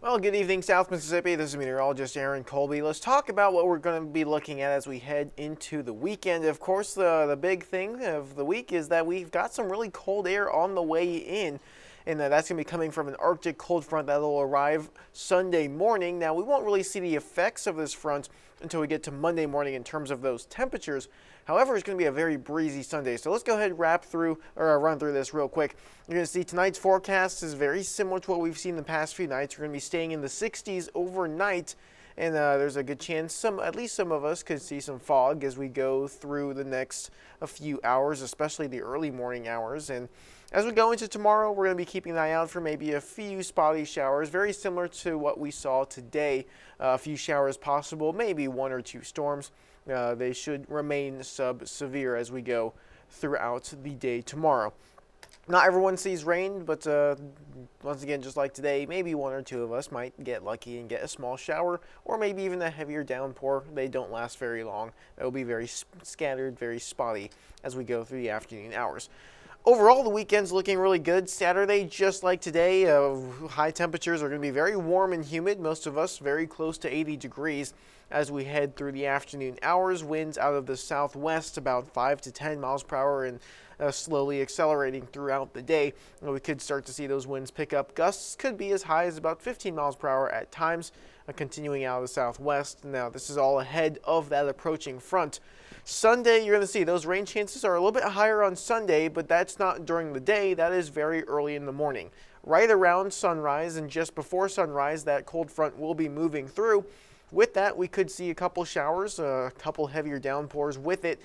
Well, good evening, South Mississippi. This is Meteorologist Aaron Colby. Let's talk about what we're going to be looking at as we head into the weekend. Of course, the big thing of the week is that we've got some really cold air on the way in, and that's going to be coming from an Arctic cold front that will arrive Sunday morning. Now, we won't really see the effects of this front until we get to Monday morning in terms of those temperatures. However, it's going to be a very breezy Sunday. So let's go ahead and run through this real quick. You're going to see tonight's forecast is very similar to what we've seen the past few nights. We're going to be staying in the 60s overnight, and there's a good chance at least some of us could see some fog as we go through the next few hours, especially the early morning hours. And as we go into tomorrow, we're going to be keeping an eye out for maybe a few spotty showers, very similar to what we saw today. A few showers possible, maybe one or two storms. They should remain sub-severe as we go throughout the day tomorrow. Not everyone sees rain, but once again, just like today, maybe one or two of us might get lucky and get a small shower, or maybe even a heavier downpour. They don't last very long. It will be very scattered, very spotty as we go through the afternoon hours. Overall, the weekend's looking really good. Saturday, just like today, high temperatures are going to be very warm and humid. Most of us very close to 80 degrees as we head through the afternoon hours. Winds out of the southwest about 5 to 10 miles per hour and slowly accelerating throughout the day. We could start to see those winds pick up. Gusts could be as high as about 15 miles per hour at times, continuing out of the southwest. Now, this is all ahead of that approaching front. Sunday, you're going to see those rain chances are a little bit higher on Sunday, but that's not during the day. That is very early in the morning. Right around sunrise and just before sunrise, that cold front will be moving through. With that, we could see a couple showers, a couple heavier downpours with it,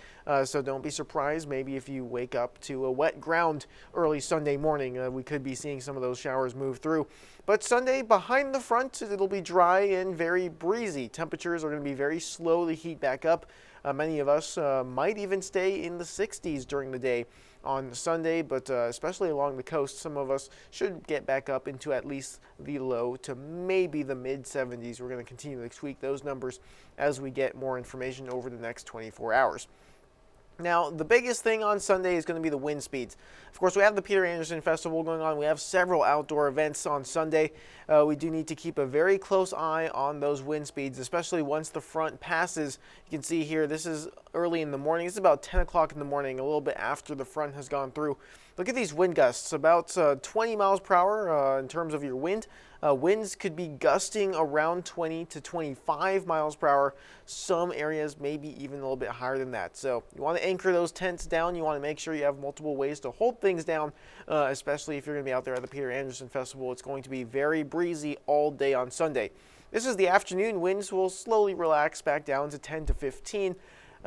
so don't be surprised. Maybe if you wake up to a wet ground early Sunday morning, we could be seeing some of those showers move through. But Sunday, behind the front, it'll be dry and very breezy. Temperatures are going to be very slow to heat back up. Many of us might even stay in the 60s during the day on Sunday, but especially along the coast, some of us should get back up into at least the low to maybe the mid-70s. We're going to continue to tweak those numbers as we get more information over the next 24 hours. Now, the biggest thing on Sunday is going to be the wind speeds. Of course, we have the Peter Anderson Festival going on. We have several outdoor events on Sunday. We do need to keep a very close eye on those wind speeds, especially once the front passes. You can see here, this is early in the morning. It's about 10 o'clock in the morning, a little bit after the front has gone through. Look at these wind gusts, about 20 miles per hour in terms of your wind. Winds could be gusting around 20 to 25 miles per hour. Some areas maybe even a little bit higher than that. So you want to anchor those tents down. You want to make sure you have multiple ways to hold things down, especially if you're going to be out there at the Peter Anderson Festival. It's going to be very breezy all day on Sunday. This is the afternoon. Winds will slowly relax back down to 10 to 15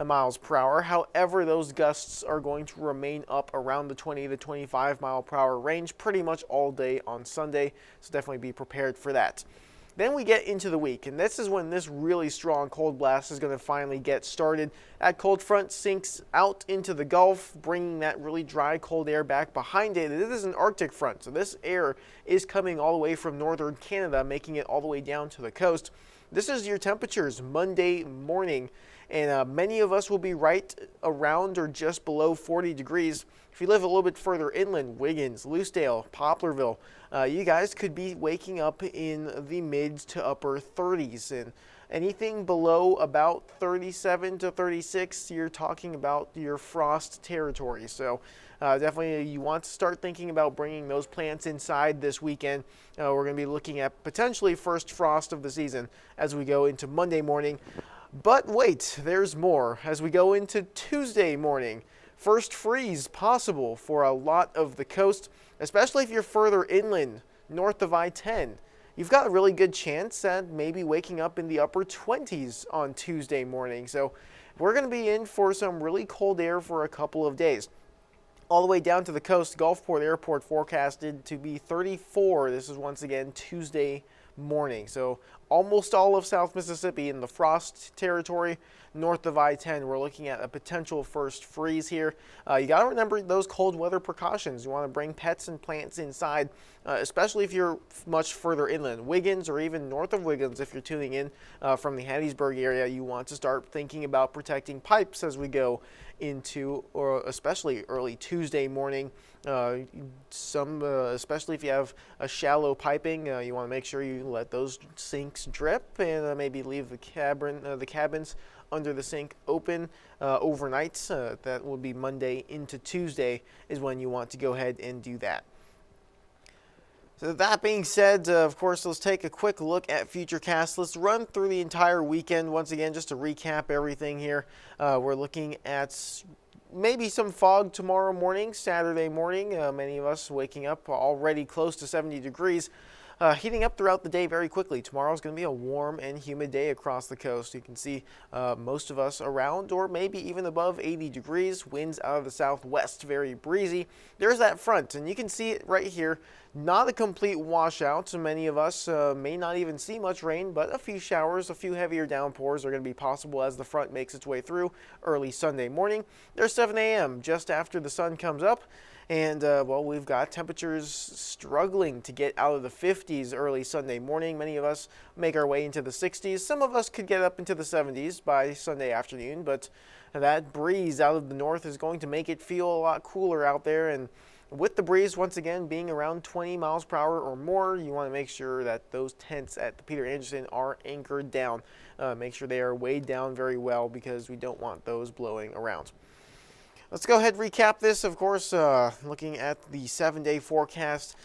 miles per hour. However, those gusts are going to remain up around the 20 to 25 mile per hour range pretty much all day on Sunday, so definitely be prepared for that. Then we get into the week, and this is when this really strong cold blast is going to finally get started. That cold front sinks out into the Gulf, bringing that really dry cold air back behind it. It is an Arctic front, so this air is coming all the way from northern Canada, making it all the way down to the coast. This is your temperatures Monday morning, and many of us will be right around or just below 40 degrees. If you live a little bit further inland, Wiggins, Loosedale, Poplarville, you guys could be waking up in the mid to upper 30s, and anything below about 37 to 36, you're talking about your frost territory. So definitely you want to start thinking about bringing those plants inside this weekend. We're going to be looking at potentially first frost of the season as we go into Monday morning. But wait, there's more. As we go into Tuesday morning, first freeze possible for a lot of the coast, especially if you're further inland, north of I-10. You've got a really good chance at maybe waking up in the upper 20s on Tuesday morning. So we're going to be in for some really cold air for a couple of days. All the way down to the coast, Gulfport Airport forecasted to be 34. This is once again Tuesday morning. So almost all of South Mississippi in the frost territory. North of I-10, we're looking at a potential first freeze here. You got to remember those cold weather precautions. You want to bring pets and plants inside, especially if you're much further inland. Wiggins, or even north of Wiggins, if you're tuning in from the Hattiesburg area, you want to start thinking about protecting pipes as we go into, or especially early Tuesday morning. Especially if you have a shallow piping, you want to make sure you let those sinks drip, and maybe leave the cabins under the sink open overnight. That will be Monday into Tuesday is when you want to go ahead and do that. So that being said, of course, let's take a quick look at Futurecast. Let's run through the entire weekend once again, just to recap everything here. We're looking at maybe some fog tomorrow morning, Saturday morning. Many of us waking up already close to 70 degrees. Heating up throughout the day very quickly. Tomorrow is going to be a warm and humid day across the coast. You can see most of us around or maybe even above 80 degrees. Winds out of the southwest, very breezy. There's that front, and you can see it right here. Not a complete washout. Many of us may not even see much rain, but a few showers, a few heavier downpours are going to be possible as the front makes its way through early Sunday morning. There's 7 a.m. just after the sun comes up. And, well, we've got temperatures struggling to get out of the 50s early Sunday morning. Many of us make our way into the 60s. Some of us could get up into the 70s by Sunday afternoon, but that breeze out of the north is going to make it feel a lot cooler out there. And with the breeze, once again, being around 20 miles per hour or more, you want to make sure that those tents at the Peter Anderson are anchored down. Make sure they are weighed down very well, because we don't want those blowing around. Let's go ahead and recap this, of course, looking at the 7-day forecast.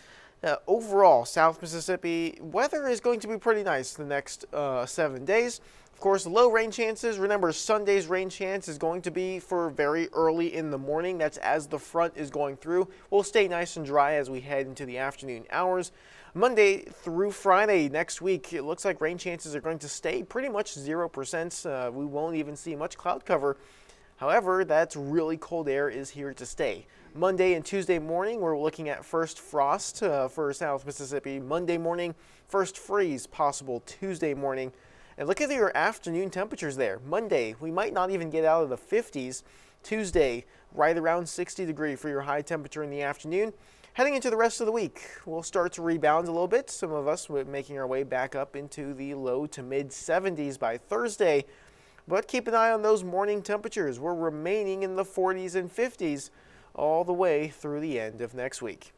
Overall, South Mississippi, weather is going to be pretty nice the next 7 days. Of course, low rain chances. Remember, Sunday's rain chance is going to be for very early in the morning. That's as the front is going through. We'll stay nice and dry as we head into the afternoon hours. Monday through Friday next week, it looks like rain chances are going to stay pretty much 0%. We won't even see much cloud cover. However, that really cold air is here to stay. Monday and Tuesday morning, we're looking at first frost for South Mississippi. Monday morning, first freeze possible Tuesday morning. And look at your afternoon temperatures there. Monday, we might not even get out of the 50s. Tuesday, right around 60 degrees for your high temperature in the afternoon. Heading into the rest of the week, we'll start to rebound a little bit. Some of us making our way back up into the low to mid 70s by Thursday. But keep an eye on those morning temperatures. We're remaining in the 40s and 50s all the way through the end of next week.